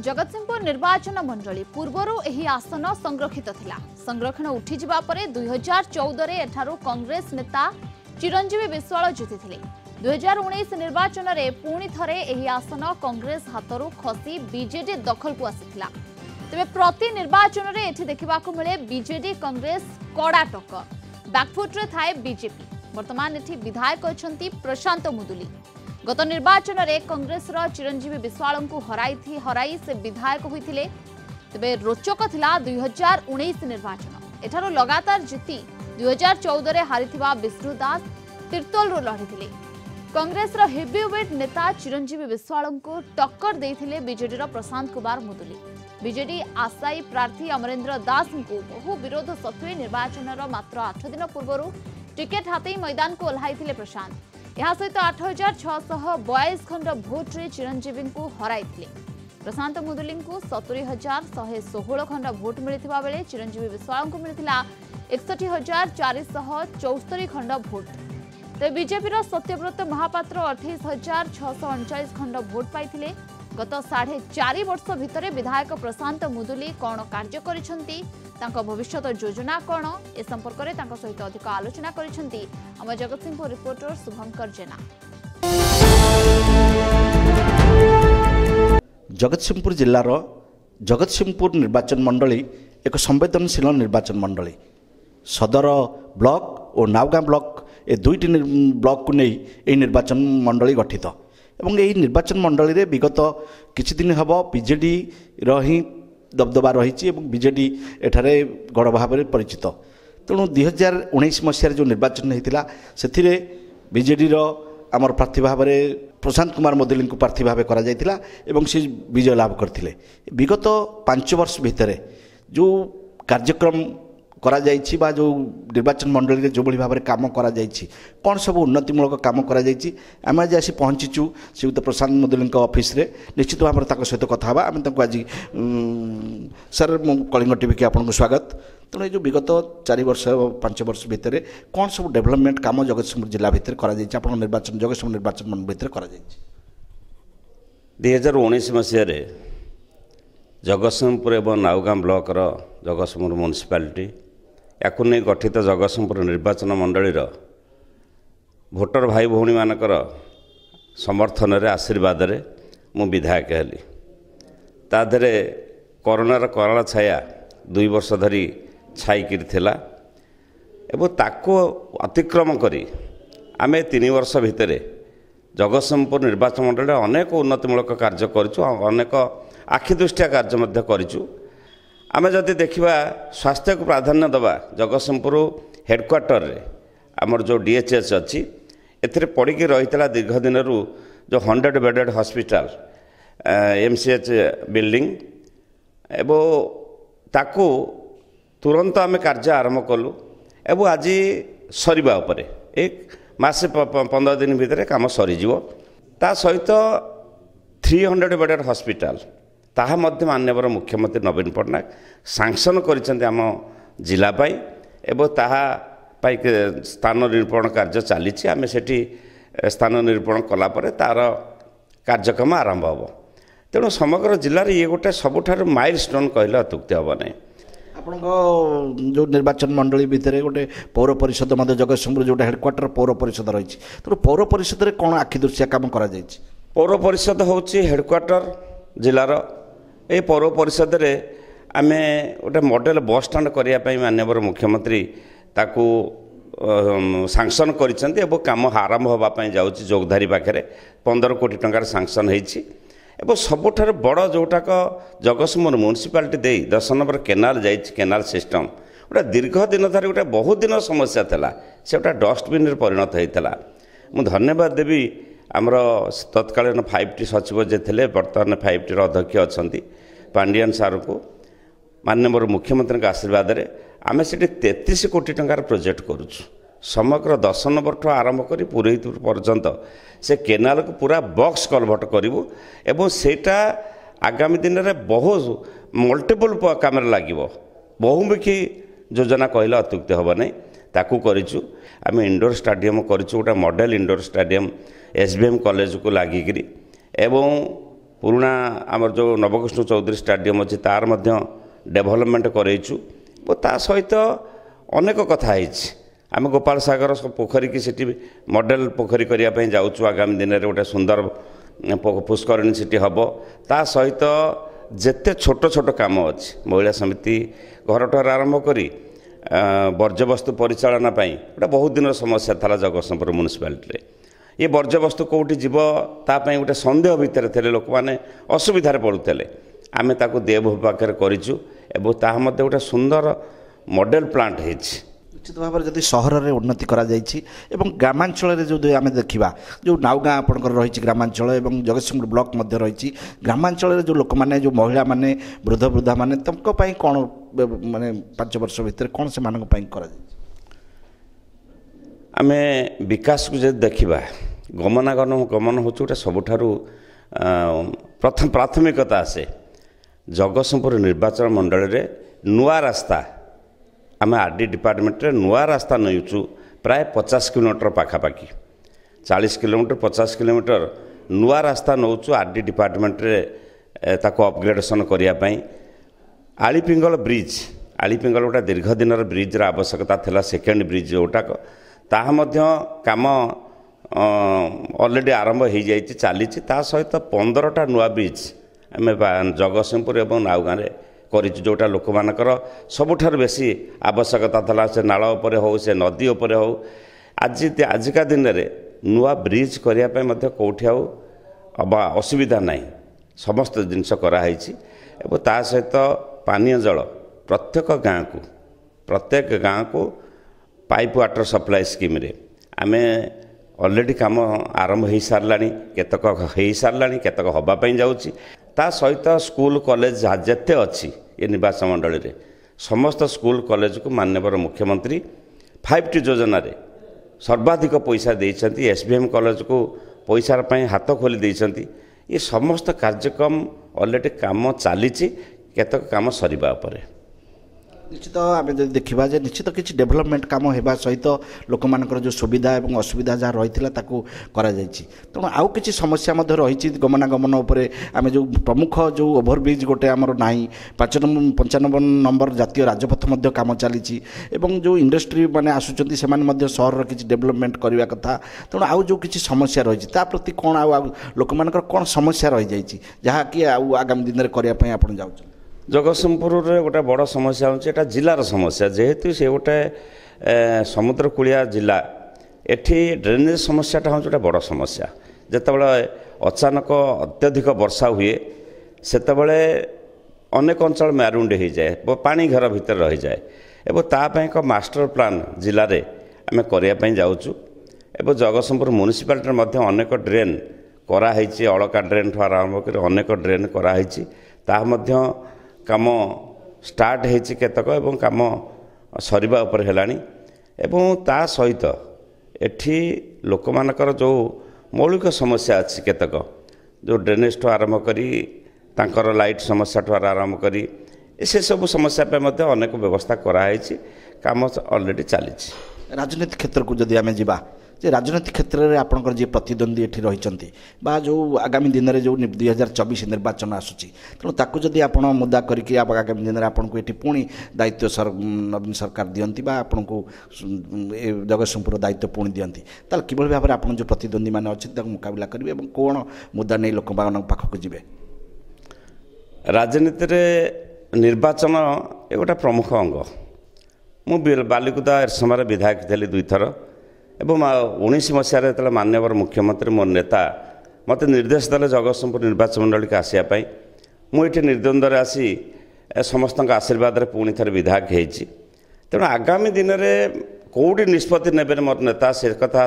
जगतसिंहपुर निर्वाचन मंडली पूर्वरु एही आसन संरक्षित थिला। संरक्षण उठी जिबा परे 2014 रे एठारू कांग्रेस नेता चिरंजीवी विश्वाल जीतिथिले। 2019 निर्वाचन रे पुणी थरे एही आसन कांग्रेस हातरू खसी बीजेडी दखल को आसिथिला। तबे प्रति निर्वाचन रे एठी देखिबाकू मिले बीजेडी कांग्रेस कड़ा टक्कर। बैकफुट रे थाए बीजेपी। वर्तमान एठी विधायक अछंती प्रशांत मुदुली। गत निर्वाचन रे कांग्रेस रो चिरंजीवी विश्वाल को हराई से विधायक होइथिले। तबे रोचक थिला 2019 निर्वाचन। एठारो लगातार जीती 2014 रे हारिथिबा विष्णु दास तिर्तोल रो लढिथिले। कांग्रेस रो हेवीवेट नेता चिरंजीवी विश्वाल को टक्कर देथिले बीजेडी रो प्रशांत कुमार मुदुली। बीजेडी आशायी प्रार्थी अमरेंद्र दास को बहु विरोध सत्वे निर्वाचन रो मात्र 8 दिन पूर्व टिकेट हाथी मैदान को ओह्लाइथिले प्रशांत। यह सहित 8642 खंड भोट रे चिरंजीवी को हराइथिले। प्रशांत मुदुली को 70116 खंड भोट मिलिथिबा बेले चिरंजीवी विश्वाल को मिलिथिला 61474 खंड भोट। तो बीजेपी रो सत्यव्रत महापात्र 28639 खंड भोट पाइथिले। गत 4.5 वर्ष भितर विधायक प्रशांत मुदुली कौन कार्य करिसंती, तांको भविष्यत योजना कौन ए संपर्क में तांको सहित अधिक आलोचना करिसंती हम जगतसिंहपुर रिपोर्टर शुभंकर जेना। जगतसिंहपुर जिलार जगतसिंहपुर निर्वाचन मंडली एक संवेदनशील निर्वाचन मंडली। सदर ब्लॉक और नावगां ब्लॉक ए दुईटी ब्लॉक को नहीं यह निर्वाचन मंडली गठित एवं यही निर्वाचन मंडली रे विगत किछि दिन हब बीजेडी रही दबदबा रही बीजेडी एठारे गड़ भाव में परिचित। तेणु 2019 मसीह जो निर्वाचन होता से बीजेडी आमर प्रार्थी भाव में प्रशांत कुमार मुदुली को प्रार्थी भाव करा जायतिला एवं से विजय लाभ करथिले। विगत 5 वर्ष भितर जो कार्यक्रम करा जायछि बा जो निर्वाचन मंडली जो भाव में काम करा जायछि कौन सब उन्नतिमूलक काम करा जायछि आम आज आसी पहुँचीचु श्रीयुक्त प्रशांत मुदुली ऑफिस रे। निश्चित भाव में सहित कथा आम आज सर कलिंग टीवी के आपको स्वागत। तेणु जो विगत 4 वर्ष 5 वर्ष भितर कौन सब डेवलपमेंट काम जगतसिंहपुर जिला भितर करा जायछि आपन निर्वाचन जगतसिंहपुर निर्वाचन मंडल भितर करा जायछि। 2019 मसीह जगतसिंहपुर एवं नावगां ब्लॉक जगतसिंहपुर म्युनिसिपालिटी याकु नहीं गठित जगतसिंहपुर निर्वाचन मंडलीर भोटर भाई भौणी मानकर समर्थन रे आशीर्वाद रे मु विधायक हेली। ताधरे कोरोनार कराला छाया 2 वर्ष धरी छाईकिरी थिला एवं ताको अतिक्रम करी आमे 3 वर्ष भितर जगतसिंहपुर निर्वाचन मंडल अनेक उन्नतिमूलक कार्य करिछु, अनेक आखिदृष्टिया कार्य मध्य करिछु। आमे जदि देखिबा स्वास्थ्य को प्राधान्य दबा जगतसिंहपुर हेडक्वार्टर रे आमर जो डीएचएच अच्छी एथिरे पड़िकी रहीतला दीर्घ दिन जो 100 बेडेड हॉस्पिटल एमसीएच बिल्डिंग एवं ताकू तुरंत आमे कार्य आरंभ कलु एवं आज सरीबा उपरे 1 मास 15 दिन भितर काम सरीजिवो। ता सहित 300 बेडेड हॉस्पिटल ताहा मध्य माननीय मुख्यमंत्री नवीन पट्टनायक सांक्शन करिसेंते आम जिला पाई एवं ताहा पाई स्थान निरूपण कार्य चली आम सेठी स्थान निरूपण कलापर तार कार्यक्रम आरंभ हम। तेणु समग्र जिले में ये गोटे सबुठार माइलस्टोन कहले अत्युक्ति हम नहीं। आपण जो निर्वाचन मंडली भितर गोटे पौर परिषद जगतसिंहपुर जो हेडक्वार्टर पौर परिषद रही तेणु पौर परिषद में कौन आखिदृशिया काम करा जायछि? पौर परिषद हूँ हेडक्वार्टर जिलार ए पौर परिषद रे आमे गोटे मॉडल बस स्टाण्ड करने माननीय मुख्यमंत्री ताकू सांक्शन करिसेंते एवं काम आरंभ होगापाई जाउछि। जोगधारी पाखे 15 कोटी टंकार सांक्शन होइछि एवं सबुठार बड़ जोटाक जगतसिंहपुर म्युनिसिपालिटी दे 10 नंबर केनाल जाइछि। केनाल सिस्टम गोटे दीर्घ दिन धरी गोटे बहुत दिन समस्या था से गोटे डस्टबिन रे परिणत होता। मु धन्यवाद देवी आमर तत्कालीन 5T सचिव जे थे बर्तमान 5T अध्यक्ष अच्छा पांडियान सार को माननीय मुख्यमंत्री के आशीर्वाद रे आमे से 33 कोटी टंकार प्रोजेक्ट करुछु। समग्र 10 नंबर ठू आरंभ करी पुरोहितपुर पर्यंत से केनाल को पूरा बॉक्स कलभट करूँ एवं सेटा आगामी दिन में बहुत मल्टीपल काम लगे बहुमुखी योजना कहले अत्युक्ति हम नहीं। ताकू करिछु आम इंडोर स्टाडियम करिछु गोटे model indoor stadium SBM college को लागिकरी एवं पुराणा आमर जो नवकृष्ण चौधरी स्टाडियम अच्छी तार डेभलपमेंट करैछु ता सहित अनेक कथा आम गोपाल सागर पोखरी की सिटी मॉडल पोखरी करने जाऊँ आगामी दिन में गोटे सुंदर पुष्करणी सिटी हम ता सहित जेते छोट छोट काम अच्छी महिला समिति घरठार आरंभ करी वर्ज्यवस्तु परिचालना गोटे बहुत दिन समस्या था जगतसिंहपुर म्युनिसिपालिटी ये वर्ज्यवस्तु कौटी जीव तापाई गोटे सन्देह भितर थे लोक मैंने असुविधार पड़ुते आम ताकू देव पाखे करूँ एवं गोटे सुंदर मॉडल प्लांट है निश्चित भाव में जब सहर में उन्नति करा ग्रामांचल जो आम देखा जो नाउगाँ आपंकर रही ग्रामांचल और जगतसिंहपुर ब्लॉक रही ग्रामांचल जो लोक मैंने जो महिला माने वृद्ध वृद्धा माने तंपाई कौन माने 5 वर्ष भितर कौन से आम विकास को जब देखा गमनागमन हूँ गोटे सबुठारु प्रथम प्राथमिकता आसे जगतसिंहपुर निर्वाचन मंडल रे नुआ रास्ता आम आरडी डिपार्टमेंट रे नुआ रास्ता नौचु प्राय 50 किलोमीटर पाखापाखि 40 किलोमीटर 50 किलोमीटर नुआ रास्ता नौचु आरडी डिपार्टमेंट रे ताको अपग्रेडेशन करने आलीपिंगल ब्रिज आलीपिंगल गोटे दीर्घ दिन ब्रिज आवश्यकता थिला सेकेंड ब्रिज जोटा ताहा काम ऑलरेडी आरंभ हो जाए चली सहित 15टा नुआ ब्रिज आम जगतसिंहपुर और नाउगाँ जोटा लोक मानकर सबुठार बेसी आवश्यकता था से नाल उपर हो से नदी उपर हो आजिका दिन में नुआ ब्रिज करने कौटी असुविधा नहीं समस्त जिनस कराई ता सहित पानीय जल प्रत्येक गाँव को पाइप वाटर सप्लाई स्कीम रे आम ऑलरेडी काम आरंभ हो सारा केतक हो सारा केतक हवापाई जाऊँगी ता सहित स्कूल कॉलेज जिते अच्छी ये निर्वाचन मंडल रे समस्त स्कूल कॉलेज को माननीय मुख्यमंत्री 5T योजना रे सर्वाधिक पैसा देइछंती SBM कॉलेज को पैसा हाथ खोली देइछंती ये समस्त कार्यक्रम ऑलरेडी काम चली केतक काम सरीबा उपरे निश्चित आम देखा निश्चित किसी डेभलपमेंट काम होगा सहित लोक मानकर जो सुविधा और असुविधा जहाँ रही तेणु आउ कि समस्या रही गमनागमन उपरे आम जो प्रमुख जो ओभरब्रिज गोटे आमर ना 95 नंबर जातीय राजपथ काम चली जो इंडस्ट्री मैंने आसुँच सहर किसी डेभलपमेंट करने कथा तेणु आउ जो किसी समस्या रही प्रति कौन आउ लोक मानकर कौन समस्या रही जाए जहाँकि आगामी दिन में करने आप जाऊँ जगतसिंहपुर गोटे बड़ समस्या होता जिलार समस्या जेहेतु से गोटे समुद्रकूलिया जिला एठी ड्रेनेज समस्याटा हूँ गोटे बड़ समस्या जितेबाला अचानक अत्यधिक वर्षा हुए सेतबले अनेक अंचल मैरुंड हो जाए पानी घर भितर रही जाए एवं तापाई एक मास्टर प्लान जिले में आम करने जाऊँ एवं जगतसिंहपुर म्युनिसिपालिटी अनेक ड्रेन कराई अलका ड्रेन ठूँ आरंभ कर अनेक ड्रेन कराई ताहा काम स्टार्ट होती केतक एवं काम सरीबा उपर हेलानी एवं ता सहित एठी लोक मानकर जो मौलिक समस्या अच्छी केतक जो ड्रेनेज ठूँ आरंभ करी तांकर लाइट समस्या ठूँ आरंभ करी से सब समस्या पे अनेक व्यवस्था कराई काम ऑलरेडी चली राजनीति क्षेत्र को जदि आम जा राजनीतिक क्षेत्र में आपंकर जी प्रतिद्वंदी ये रही जो आगामी दिन में जो 2024 निर्वाचन आसूँ तेणु ताकू जदि आप मुद्दा करके आगामी दिन में आपको ये पुणी दायित्व नवीन सरकार दिखती आपन को जगतसिंहपुर दायित्व पुणी दिखती ताल कि भाव में आप जो प्रतिद्वंदी मैंने अच्छे मुकाबला करेंगे और कौन मुद्दा नहीं लोक पाखक जी राजनीति निर्वाचन ये गोटे प्रमुख अंग मु बालिकुदा एरसमार विधायक थी 2 थर एवं 19 मसीह जो माननीय मुख्यमंत्री मोर नेता मत निर्देश देले जगतसिंहपुर निर्वाचन मंडल के आसापी मुझे निर्द्वंद्व आसी समस्त आशीर्वाद पुणी थे विधायक होती तेणु आगामी दिन में कौटी निष्पत्ति ने मोर नेता से कथा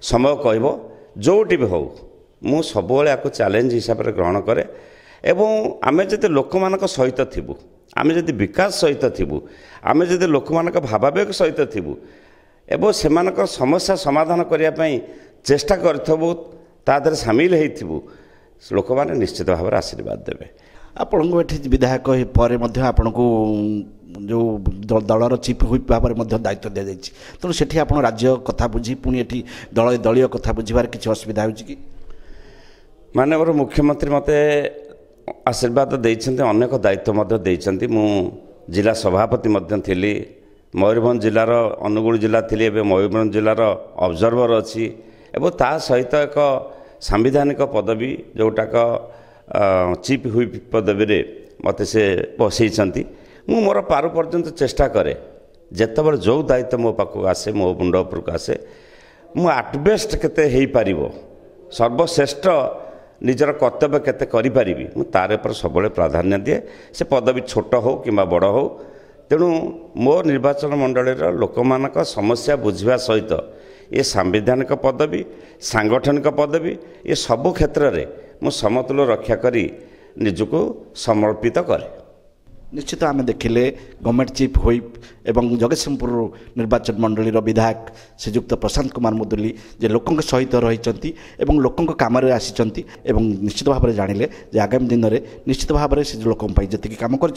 समय कह जोटी भी हो मु सब चैलेंज हिसाब से ग्रहण करे एवं आम जब लोक मान सहित थी आम जब विकास सहित थी आम जब लोक मान भावावेग सहित थी एवं से समस्या समाधान करने चेष्टा करूँ तादर सामिल हो लोक मैंने निश्चित भाव में आशीर्वाद देवे आपण को ये विधायक पर आपण को जो दलर चीफ हुईप भाव में दायित्व दी जाए तेणु से राज्य कथा बुझी पुणी ये दलीय कथा बुझार किसी असुविधा हो माननीय मुख्यमंत्री मते आशीर्वाद देइछन्ते अनेक दायित्व मध्य देइछन्ते मु जिला सभापति मध्य थिली मयूरभंज जिलार अनुगुल जिला थिली एबे मयूरभंज जिलार ऑब्जर्वर अछि एवं ता सहित एक सांविधानिक पदवी जोटाक चीफ हुई पदवी रे मते से बसैछन्ती मु मोर पारु पर्यंत चेष्टा करे जेतबेले जो दायित्व मो पाखु आसे मो मुंड उपरक आसे मु एट बेस्ट केते हेई पारिबो सर्वश्रेष्ठ निजर कर्तव्य केते करि पारिबी मु तारे पर सबले प्राधान्य दिए से पदवी छोट हो किंबा बड़ हो तेणु मो निर्वाचन मंडलीर लोकमानक समस्या बुझिबा सहित ये सांविधानिक पदवी सांगठनिक पदवी ये सबु क्षेत्र रे मु समतुल्य रक्षा करी निजको समर्पित करे। निश्चित आम देखिले गवर्नमेंट चीफ हुईप एवं जगतसिंहपुर निर्वाचन मंडलीर विधायक श्रीजुक्त प्रशांत कुमार मुदुली जे लोकों सहित रही लोकों काम आसी निश्चित भाव में जानिले जे आगामी दिन में निश्चित भाव में से लोकों जी कम कर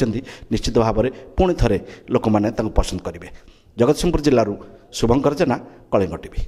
निश्चित भाव में पुणी थे लोक मैंने पसंद करेंगे। जगतसिंहपुर जिलूर शुभंकर जेना, कलिंग टीवी।